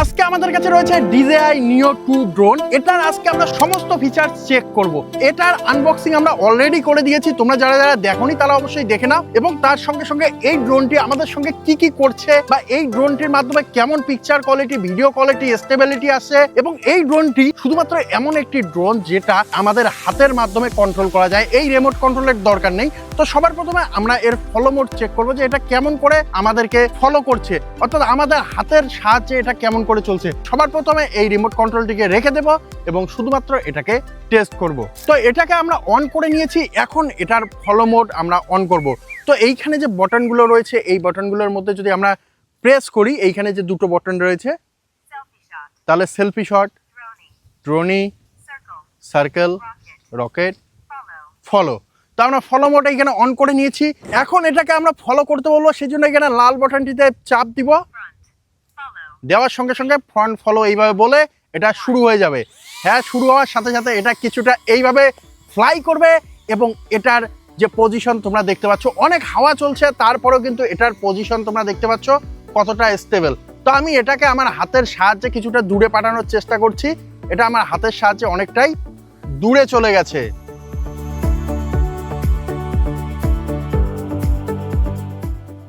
আজকে আমাদের কাছে রয়েছে DJI Neo 2 ড্রোন। এটার আজকে আমরা সমস্ত ফিচার চেক করব। এটার আনবক্সিং আমরা অলরেডি করে দিয়েছি, তোমরা যারা যারা দেখোনি তারা অবশ্যই দেখে নাও। এবং তার সঙ্গে সঙ্গে এই ড্রোনটি আমাদের সঙ্গে কি কি করছে বা এই ড্রোনটির মাধ্যমে কেমন picture quality, video quality, stability আসে। এবং এই ড্রোনটি শুধুমাত্র এমন একটি ড্রোন যেটা আমাদের হাতের মাধ্যমে কন্ট্রোল করা যায়, এই রিমোট কন্ট্রোলের দরকার নেই। তো সবার প্রথমে আমরা এর ফলো মোড চেক করবো যে এটা কেমন করে আমাদেরকে ফলো করছে, অর্থাৎ আমাদের হাতের সাহায্যে এটা কেমন করে চলছে। সবার প্রথমে এই রিমোট কন্ট্রোলটিকে রেখে দেব এবং শুধুমাত্র এটাকে টেস্ট করব। তো এটাকে আমরা অন করে নিয়েছি, এখন এটার ফলো মোড আমরা অন করব। তো এইখানে যে বাটনগুলো রয়েছে, এই বাটনগুলোর মধ্যে যদি আমরা প্রেস করি, এইখানে যে দুটো বাটন রয়েছে, তাহলে selfie shot, dronie, circle, rocket, follow. তো আমরা ফলো মোড এখানে অন করে নিয়েছি। এখন এটাকে আমরা ফলো করতে বলবো, সেই জন্য এখানে লাল বাটনটিতে চাপ দিব। দেওয়ার সঙ্গে সঙ্গে ফ্রন্ট ফলো এইভাবে বলে এটা শুরু হয়ে যাবে। হ্যাঁ, শুরু হওয়ার সাথে সাথে এটা কিছুটা এইভাবে ফ্লাই করবে এবং এটার যে পজিশন তোমরা দেখতে পাচ্ছ, অনেক হাওয়া চলছে তারপরেও কিন্তু এটার পজিশন তোমরা দেখতে পাচ্ছ কতটা স্টেবল। তো আমি এটাকে আমার হাতের সাহায্যে কিছুটা দূরে পাঠানোর চেষ্টা করছি। এটা আমার হাতের সাহায্যে অনেকটাই দূরে চলে গেছে।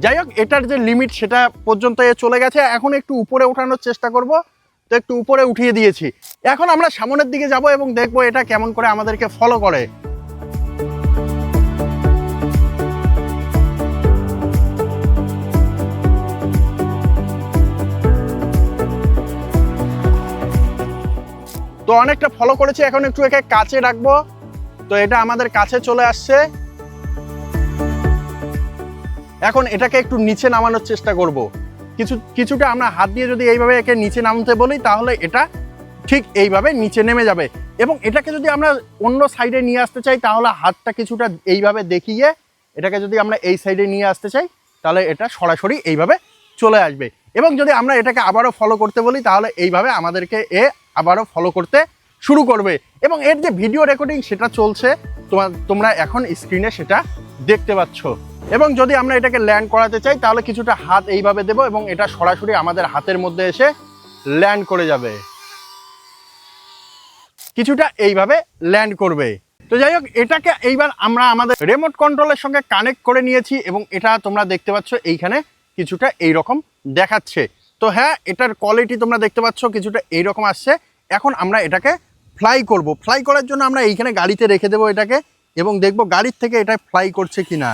যাই হোক, এটার যে লিমিট সেটা পর্যন্ত চলে গেছে। এখন একটু উপরে ওঠানোর চেষ্টা করব। তো একটু উপরে উঠিয়ে দিয়েছি। এখন আমরা সামনের দিকে যাব এবং দেখব এটা কেমন করে আমাদেরকে ফলো করে। তো অনেকটা ফলো করেছি, এখন একটু একে কাছে রাখবো। তো এটা আমাদের কাছে চলে আসছে। এখন এটাকে একটু নিচে নামানোর চেষ্টা করব। কিছুটা আমরা হাত দিয়ে যদি এইভাবে একে নিচে নামতে বলি, তাহলে এটা ঠিক এইভাবে নিচে নেমে যাবে। এবং এটাকে যদি আমরা অন্য সাইডে নিয়ে আসতে চাই, তাহলে হাতটা কিছুটা এইভাবে দেখিয়ে এটাকে যদি আমরা এই সাইডে নিয়ে আসতে চাই, তাহলে এটা সরাসরি এইভাবে চলে আসবে। এবং যদি আমরা এটাকে আবারও ফলো করতে বলি, তাহলে এইভাবে আমাদেরকে আবারও ফলো করতে শুরু করবে। এবং এর যে ভিডিও রেকর্ডিং সেটা চলছে, তোমরা এখন স্ক্রিনে সেটা দেখতে পাচ্ছ। এবং যদি আমরা এটাকে ল্যান্ড করাতে চাই, তাহলে কিছুটা হাত এইভাবে দেব এবং এটা সরাসরি আমাদের হাতের মধ্যে এসে ল্যান্ড করে যাবে, কিছুটা এইভাবে ল্যান্ড করবে। তো যাই হোক, এটাকে এইবার আমরা আমাদের রিমোট কন্ট্রোলের সঙ্গে কানেক্ট করে নিয়েছি এবং এটা তোমরা দেখতে পাচ্ছ এইখানে কিছুটা এইরকম দেখাচ্ছে। তো হ্যাঁ, এটার কোয়ালিটি তোমরা দেখতে পাচ্ছ কিছুটা এইরকম আসছে। এখন আমরা এটাকে ফ্লাই করব। ফ্লাই করার জন্য আমরা এইখানে গাড়িতে রেখে দেবো এটাকে এবং দেখব গাড়ির থেকে এটা ফ্লাই করছে কিনা।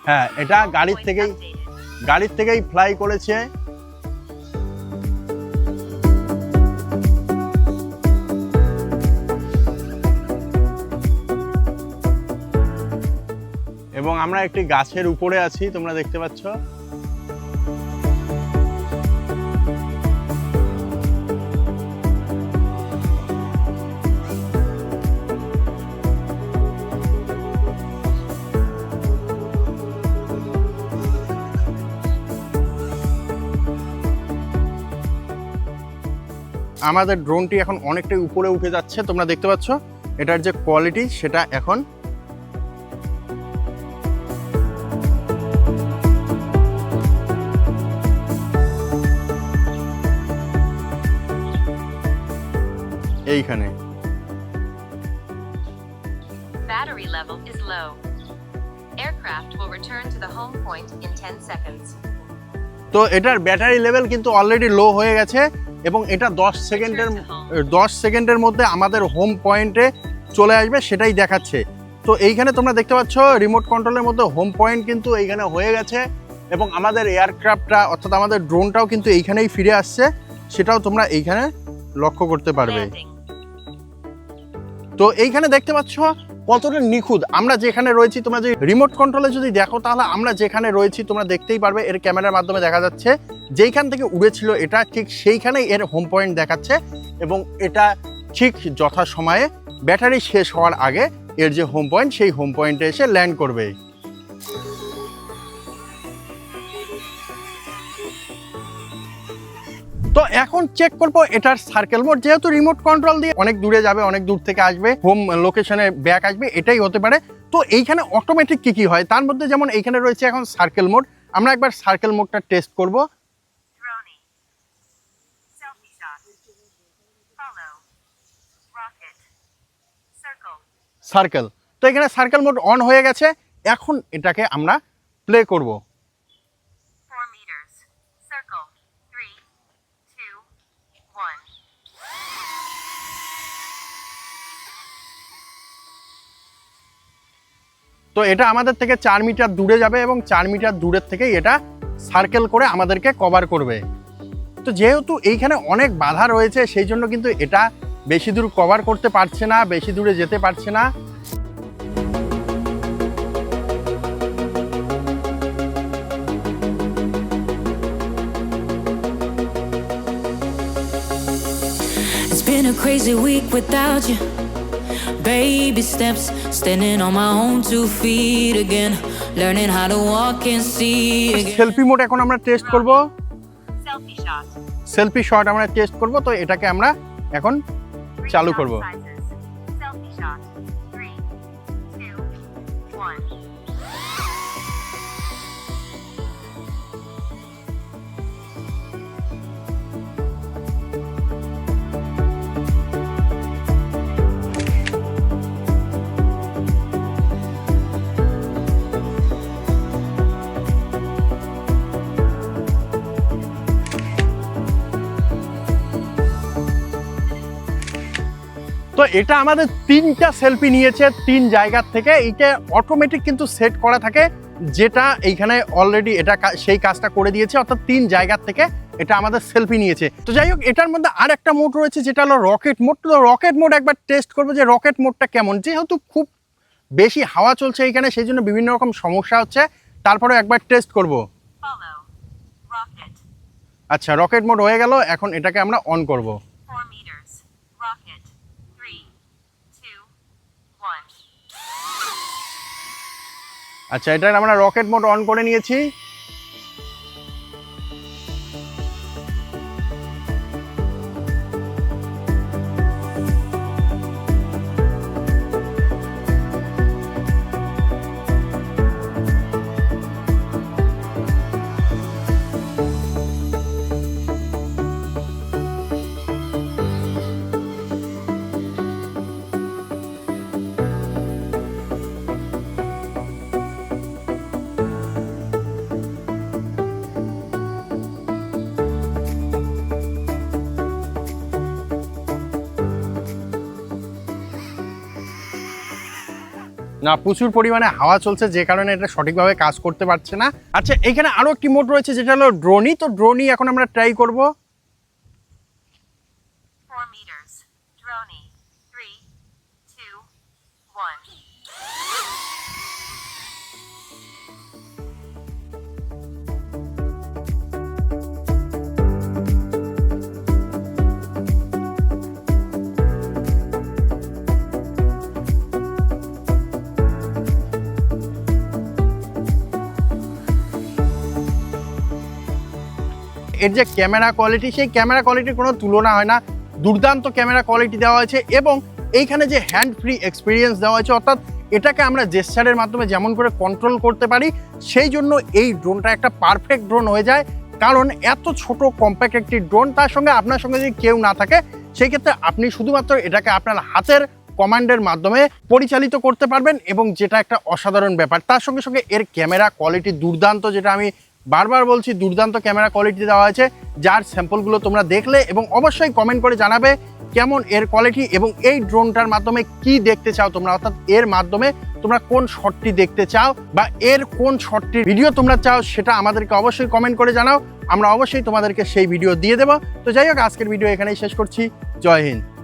হ্যাঁ, এটা গাড়ির থেকেই ফ্লাই করেছে। এবং আমরা একটি গাছের উপরে আছি, তোমরা দেখতে পাচ্ছ। আমাদের ড্রোনটি এখন অনেকটাই উপরে উঠে যাচ্ছে, তোমরা দেখতে পাচ্ছ। এটার যে কোয়ালিটি সেটা এখন এইখানে। Battery level is low. Aircraft will return to the home point in 10 seconds. তো এটার ব্যাটারি লেভেল কিন্তু অলরেডি লো হয়ে গেছে এবং এটা 10 সেকেন্ডের মধ্যে আমাদের হোম পয়েন্টে চলে আসবে, সেটাই দেখাচ্ছে। তো এইখানে তোমরা দেখতে পাচ্ছ রিমোট কন্ট্রোলের মধ্যে হোম পয়েন্ট কিন্তু এইখানে হয়ে গেছে এবং আমাদের এয়ারক্রাফটটা অর্থাৎ আমাদের ড্রোনটাও কিন্তু এইখানেই ফিরে আসছে, সেটাও তোমরা এইখানে লক্ষ্য করতে পারবে। তো এইখানে দেখতে পাচ্ছ কতটা নিখুঁত আমরা যেখানে রয়েছি। তোমরা যে রিমোট কন্ট্রোলে যদি দেখো, তাহলে আমরা যেখানে রয়েছি তোমরা দেখতেই পারবে, এর ক্যামেরার মাধ্যমে দেখা যাচ্ছে যেইখান থেকে উড়েছিল এটা ঠিক সেইখানেই এর হোম পয়েন্ট দেখাচ্ছে এবং এটা ঠিক যথাসময়ে ব্যাটারি শেষ হওয়ার আগে এর যে হোম পয়েন্ট, সেই হোম পয়েন্টে এসে ল্যান্ড করবে। তো এখন চেক করবো এটার সার্কেল মোড। যেহেতু রিমোট কন্ট্রোল দিয়ে অনেক দূরে যাবে, অনেক দূর থেকে আসবে, হোম লোকেশনে ব্যাক আসবে, এটাই হতে পারে। তো এইখানে অটোমেটিক কি হয় তার মধ্যে যেমন এইখানে রয়েছে এখন সার্কেল মোড। আমরা একবার সার্কেল মোডটা টেস্ট করব। Follow. Rocket. Circle. সার্কেল। তো এখানে সার্কেল মোড অন হয়ে গেছে, এখন এটাকে আমরা প্লে করব। 4 meters. Circle. 3, 2, 1. তো এটা আমাদের থেকে 4 মিটার দূরে যাবে এবং 4 মিটার দূরের থেকেই এটা সার্কেল করে আমাদেরকে কভার করবে। তো যেহেতু এইখানে অনেক বাধা রয়েছে সেই জন্য কিন্তু এটা বেশি দূর কভার করতে পারছে না, বেশি দূরে যেতে পারছে না। It's been a crazy week without you. Baby steps, standing on my own 2 feet again, learning how to walk and see again. Selfie mode এখন আমরা টেস্ট করব। Selfie shot. সেলফি শট আমরা টেস্ট করব, তো এটাকে আমরা এখন 3 চালু shot করব। sizes. Selfie shot. 3, 2, 1. তো এটা আমাদের 3টা সেলফি নিয়েছে 3 জায়গার থেকে। এইটা অটোমেটিক কিন্তু সেট করা থাকে, যেটা এইখানে অলরেডি এটা সেই কাজটা করে দিয়েছে, অর্থাৎ 3 জায়গার থেকে এটা আমাদের সেলফি নিয়েছে। তো যাই হোক, এটার মধ্যে আর একটা মোড রয়েছে যেটা হলো রকেট মোড। তো রকেট মোড একবার টেস্ট করবো যে রকেট মোডটা কেমন। যেহেতু খুব বেশি হাওয়া চলছে এইখানে, সেই জন্য বিভিন্ন রকম সমস্যা হচ্ছে, তারপরে একবার টেস্ট করব। Follow. Rocket. আচ্ছা, রকেট মোড হয়ে গেল, এখন এটাকে আমরা অন করব। 4 meters. Rocket. 3, 2, 1. আচ্ছা, এটার আমরা রকেট মোড অন করে নিয়েছি। না, প্রচুর পরিমাণে হাওয়া চলছে, যে কারণে এটা সঠিকভাবে কাজ করতে পারছে না। আচ্ছা, এখানে আরো একটি মোড রয়েছে যেটা হলো ড্রোনি। তো ড্রোনি এখন আমরা ট্রাই করব। 4 meters. Droney. 3, 2, 1. এর যে ক্যামেরা কোয়ালিটি, সেই ক্যামেরা কোয়ালিটির কোনো তুলনা হয় না। দুর্দান্ত ক্যামেরা কোয়ালিটি দেওয়া হয়েছে এবং এইখানে যে হ্যান্ড ফ্রি এক্সপিরিয়েন্স দেওয়া হয়েছে, অর্থাৎ এটাকে আমরা জেস্চারের মাধ্যমে যেমন করে কন্ট্রোল করতে পারি, সেই জন্য এই ড্রোনটা একটা পারফেক্ট ড্রোন হয়ে যায়। কারণ এত ছোট কম্প্যাক্ট একটি ড্রোন, তার সঙ্গে আপনার সঙ্গে যদি কেউ না থাকে, সেই ক্ষেত্রে আপনি শুধুমাত্র এটাকে আপনার হাতের কমান্ডের মাধ্যমে পরিচালিত করতে পারবেন এবং যেটা একটা অসাধারণ ব্যাপার। তার সঙ্গে সঙ্গে এর ক্যামেরা কোয়ালিটি দুর্দান্ত, যেটা আমি বারবার বলছি, দুর্দান্ত ক্যামেরা কোয়ালিটি দেওয়া হয়েছে, যার স্যাম্পলগুলো তোমরা দেখলে এবং অবশ্যই কমেন্ট করে জানাবে কেমন এর কোয়ালিটি এবং এই ড্রোনটার মাধ্যমে কি দেখতে চাও তোমরা, অর্থাৎ এর মাধ্যমে তোমরা কোন শটটি দেখতে চাও বা এর কোন শটটির ভিডিও তোমরা চাও, সেটা আমাদেরকে অবশ্যই কমেন্ট করে জানাও। আমরা অবশ্যই তোমাদেরকে সেই ভিডিও দিয়ে দেবো। তো যাই হোক, আজকের ভিডিও এখানেই শেষ করছি। জয় হিন্দ।